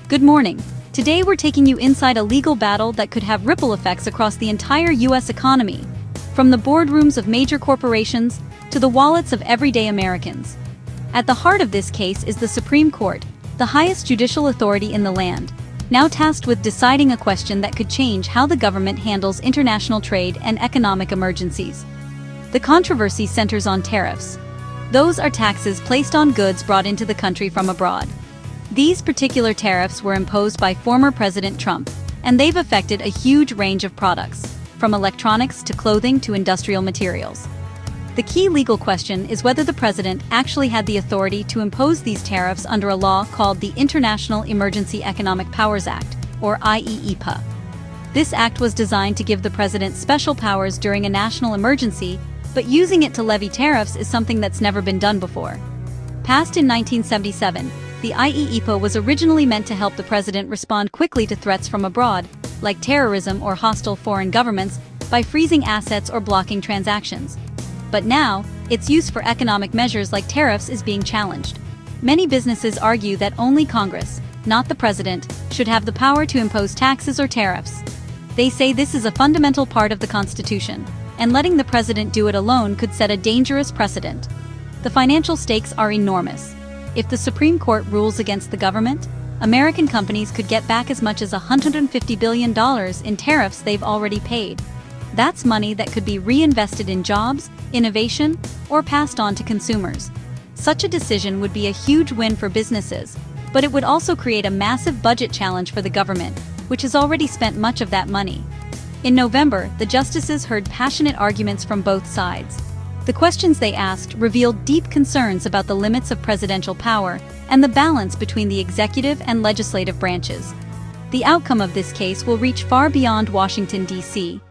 Good morning. Today we're taking you inside a legal battle that could have ripple effects across the entire U.S. economy, from the boardrooms of major corporations to the wallets of everyday Americans. At the heart of this case is the Supreme Court, the highest judicial authority in the land, now tasked with deciding a question that could change how the government handles international trade and economic emergencies. The controversy centers on tariffs. Those are taxes placed on goods brought into the country from abroad. These particular tariffs were imposed by former President Trump, and they've affected a huge range of products, from electronics to clothing to industrial materials. The key legal question is whether the president actually had the authority to impose these tariffs under a law called the International Emergency Economic Powers Act, or IEEPA. This act was designed to give the president special powers during a national emergency, but using it to levy tariffs is something that's never been done before. Passed in 1977, the IEEPA was originally meant to help the president respond quickly to threats from abroad, like terrorism or hostile foreign governments, by freezing assets or blocking transactions. But now, its use for economic measures like tariffs is being challenged. Many businesses argue that only Congress, not the president, should have the power to impose taxes or tariffs. They say this is a fundamental part of the Constitution, and letting the president do it alone could set a dangerous precedent. The financial stakes are enormous. If the Supreme Court rules against the government, American companies could get back as much as $150 billion in tariffs they've already paid. That's money that could be reinvested in jobs, innovation, or passed on to consumers. Such a decision would be a huge win for businesses, but it would also create a massive budget challenge for the government, which has already spent much of that money. In November, the justices heard passionate arguments from both sides. The questions they asked revealed deep concerns about the limits of presidential power and the balance between the executive and legislative branches. The outcome of this case will reach far beyond Washington, D.C.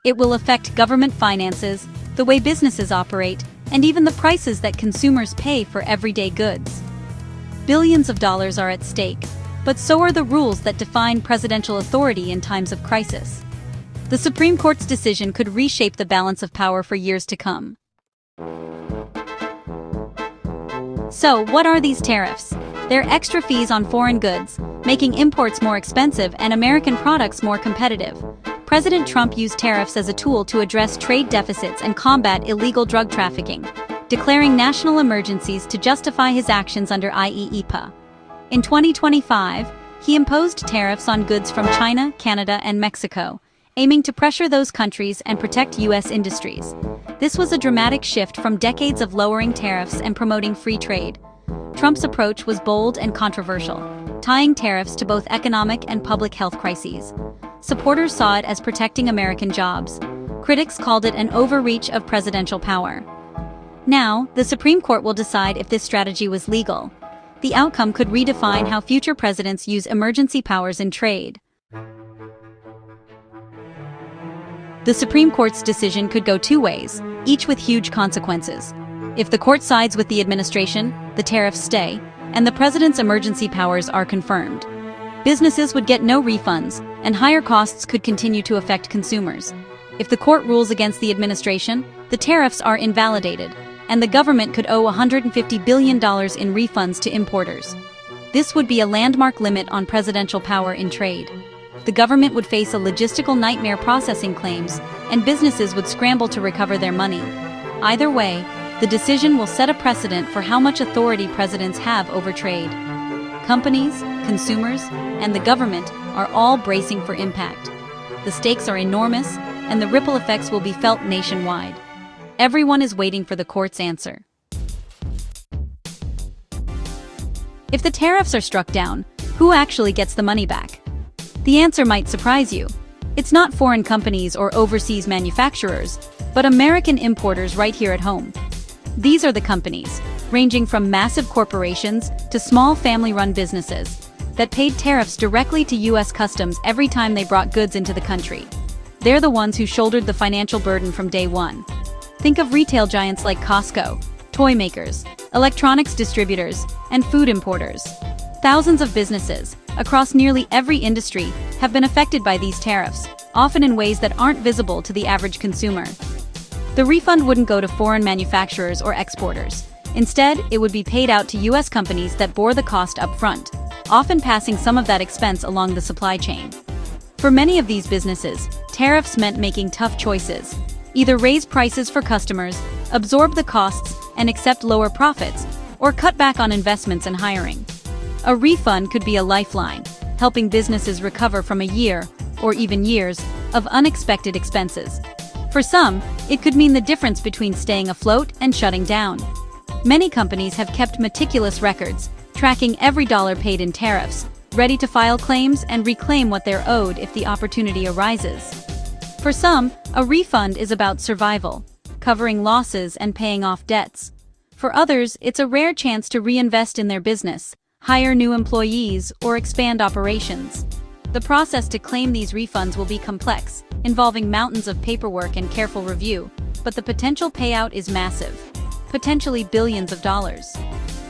It will affect government finances, the way businesses operate, and even the prices that consumers pay for everyday goods. Billions of dollars are at stake, but so are the rules that define presidential authority in times of crisis. The Supreme Court's decision could reshape the balance of power for years to come. So, what are these tariffs? They're extra fees on foreign goods, making imports more expensive and American products more competitive. President Trump used tariffs as a tool to address trade deficits and combat illegal drug trafficking, declaring national emergencies to justify his actions under IEEPA. In 2025, he imposed tariffs on goods from China, Canada, and Mexico, aiming to pressure those countries and protect U.S. industries. This was a dramatic shift from decades of lowering tariffs and promoting free trade. Trump's approach was bold and controversial, tying tariffs to both economic and public health crises. Supporters saw it as protecting American jobs. Critics called it an overreach of presidential power. Now, the Supreme Court will decide if this strategy was legal. The outcome could redefine how future presidents use emergency powers in trade. The Supreme Court's decision could go two ways, each with huge consequences. If the court sides with the administration, the tariffs stay, and the president's emergency powers are confirmed. Businesses would get no refunds, and higher costs could continue to affect consumers. If the court rules against the administration, the tariffs are invalidated, and the government could owe $150 billion in refunds to importers. This would be a landmark limit on presidential power in trade. The government would face a logistical nightmare processing claims, and businesses would scramble to recover their money. Either way, the decision will set a precedent for how much authority presidents have over trade. Companies, consumers, and the government are all bracing for impact. The stakes are enormous, and the ripple effects will be felt nationwide. Everyone is waiting for the court's answer. If the tariffs are struck down, who actually gets the money back? The answer might surprise you. It's not foreign companies or overseas manufacturers, but American importers right here at home. These are the companies, ranging from massive corporations to small family-run businesses, that paid tariffs directly to U.S. Customs every time they brought goods into the country. They're the ones who shouldered the financial burden from day one. Think of retail giants like Costco, toy makers, electronics distributors, and food importers. Thousands of businesses, across nearly every industry, have been affected by these tariffs, often in ways that aren't visible to the average consumer. The refund wouldn't go to foreign manufacturers or exporters. Instead, it would be paid out to U.S. companies that bore the cost up front. often passing some of that expense along the supply chain. For many of these businesses, tariffs meant making tough choices. Either raise prices for customers, absorb the costs, and accept lower profits, or cut back on investments and hiring. A refund could be a lifeline, helping businesses recover from a year, or even years, of unexpected expenses. For some, it could mean the difference between staying afloat and shutting down. Many companies have kept meticulous records, tracking every dollar paid in tariffs, ready to file claims and reclaim what they're owed if the opportunity arises. For some, a refund is about survival, covering losses and paying off debts. For others, it's a rare chance to reinvest in their business, hire new employees, or expand operations. The process to claim these refunds will be complex, involving mountains of paperwork and careful review, but the potential payout is massive, potentially billions of dollars.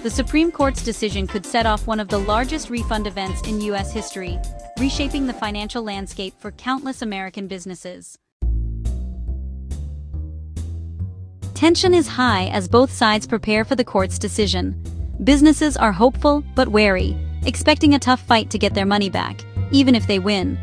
The Supreme Court's decision could set off one of the largest refund events in U.S. history, reshaping the financial landscape for countless American businesses. Tension is high as both sides prepare for the court's decision. Businesses are hopeful but wary, expecting a tough fight to get their money back, even if they win.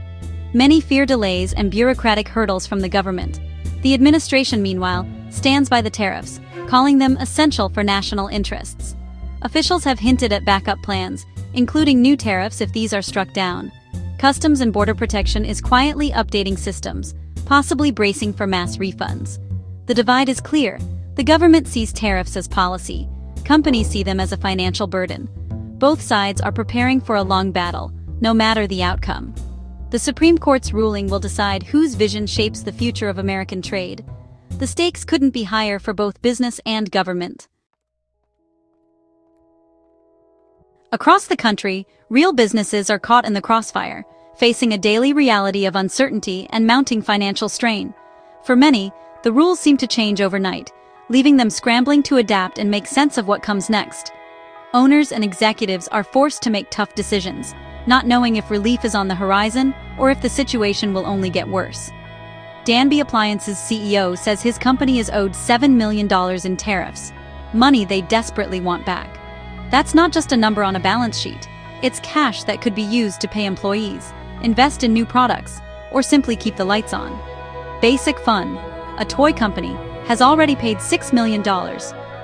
Many fear delays and bureaucratic hurdles from the government. The administration, meanwhile, stands by the tariffs, calling them essential for national interests. Officials have hinted at backup plans, including new tariffs if these are struck down. Customs and Border Protection is quietly updating systems, possibly bracing for mass refunds. The divide is clear. The government sees tariffs as policy. Companies see them as a financial burden. Both sides are preparing for a long battle, no matter the outcome. The Supreme Court's ruling will decide whose vision shapes the future of American trade. The stakes couldn't be higher for both business and government. Across the country, real businesses are caught in the crossfire, facing a daily reality of uncertainty and mounting financial strain. For many, the rules seem to change overnight, leaving them scrambling to adapt and make sense of what comes next. Owners and executives are forced to make tough decisions, not knowing if relief is on the horizon or if the situation will only get worse. Danby Appliances CEO says his company is owed $7 million in tariffs, money they desperately want back. That's not just a number on a balance sheet. It's cash that could be used to pay employees, invest in new products, or simply keep the lights on. Basic Fun, a toy company, has already paid $6 million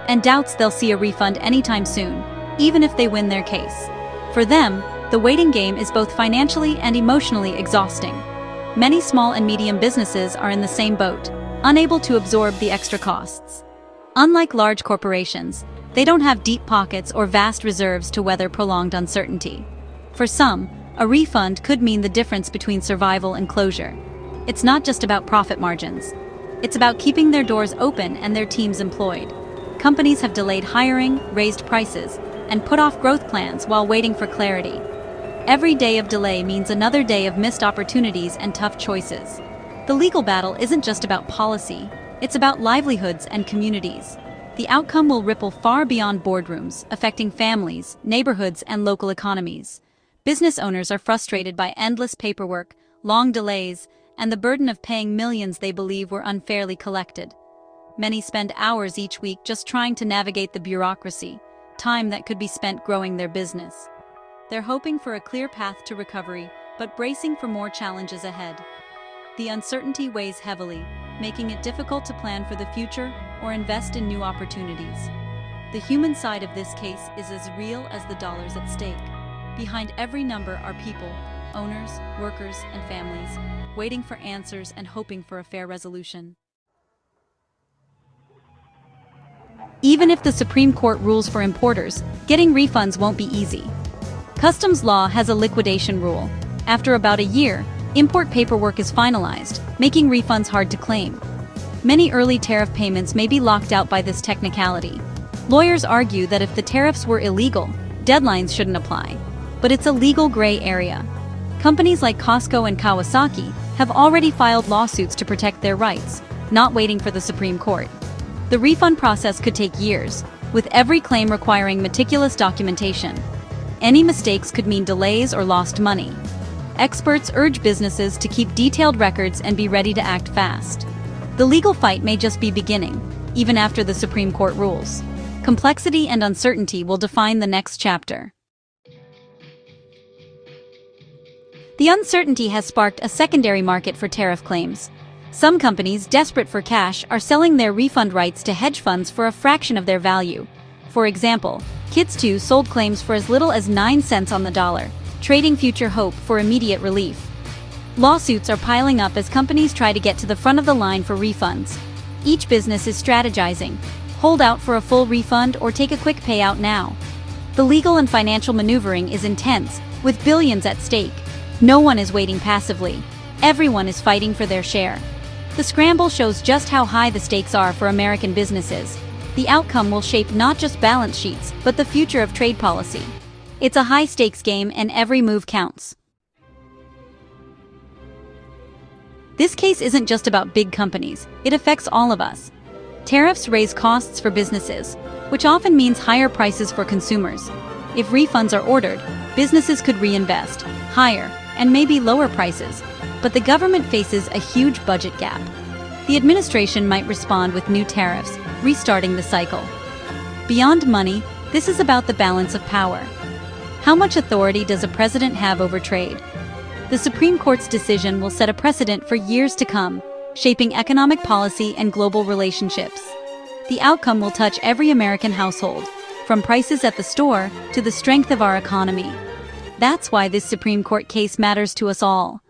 and doubts they'll see a refund anytime soon, even if they win their case. For them, the waiting game is both financially and emotionally exhausting. Many small and medium businesses are in the same boat, unable to absorb the extra costs. Unlike large corporations, they don't have deep pockets or vast reserves to weather prolonged uncertainty. For some, a refund could mean the difference between survival and closure. It's not just about profit margins. It's about keeping their doors open and their teams employed. Companies have delayed hiring, raised prices, and put off growth plans while waiting for clarity. Every day of delay means another day of missed opportunities and tough choices. The legal battle isn't just about policy, it's about livelihoods and communities. The outcome will ripple far beyond boardrooms, affecting families, neighborhoods, and local economies. Business owners are frustrated by endless paperwork, long delays, and the burden of paying millions they believe were unfairly collected. Many spend hours each week just trying to navigate the bureaucracy, time that could be spent growing their business. They're hoping for a clear path to recovery, but bracing for more challenges ahead. The uncertainty weighs heavily, making it difficult to plan for the future or invest in new opportunities. The human side of this case is as real as the dollars at stake. Behind every number are people, owners, workers, and families, waiting for answers and hoping for a fair resolution. Even if the Supreme Court rules for importers, getting refunds won't be easy. Customs law has a liquidation rule. After about a year, import paperwork is finalized, making refunds hard to claim. Many early tariff payments may be locked out by this technicality. Lawyers argue that if the tariffs were illegal, deadlines shouldn't apply. But it's a legal gray area. Companies like Costco and Kawasaki have already filed lawsuits to protect their rights, not waiting for the Supreme Court. The refund process could take years, with every claim requiring meticulous documentation. Any mistakes could mean delays or lost money. Experts urge businesses to keep detailed records and be ready to act fast. The legal fight may just be beginning, even after the Supreme Court rules. Complexity and uncertainty will define the next chapter. The uncertainty has sparked a secondary market for tariff claims. Some companies, desperate for cash, are selling their refund rights to hedge funds for a fraction of their value. For example, Kids2 sold claims for as little as 9 cents on the dollar, trading future hope for immediate relief. Lawsuits are piling up as companies try to get to the front of the line for refunds. Each business is strategizing: hold out for a full refund or take a quick payout now. The legal and financial maneuvering is intense, with billions at stake. No one is waiting passively. Everyone is fighting for their share. The scramble shows just how high the stakes are for American businesses. The outcome will shape not just balance sheets, but the future of trade policy. It's a high-stakes game, and every move counts. This case isn't just about big companies, it affects all of us. Tariffs raise costs for businesses, which often means higher prices for consumers. If refunds are ordered, businesses could reinvest, higher, and maybe lower prices. But the government faces a huge budget gap. The administration might respond with new tariffs, restarting the cycle. Beyond money, this is about the balance of power. How much authority does a president have over trade? The Supreme Court's decision will set a precedent for years to come, shaping economic policy and global relationships. The outcome will touch every American household, from prices at the store to the strength of our economy. That's why this Supreme Court case matters to us all.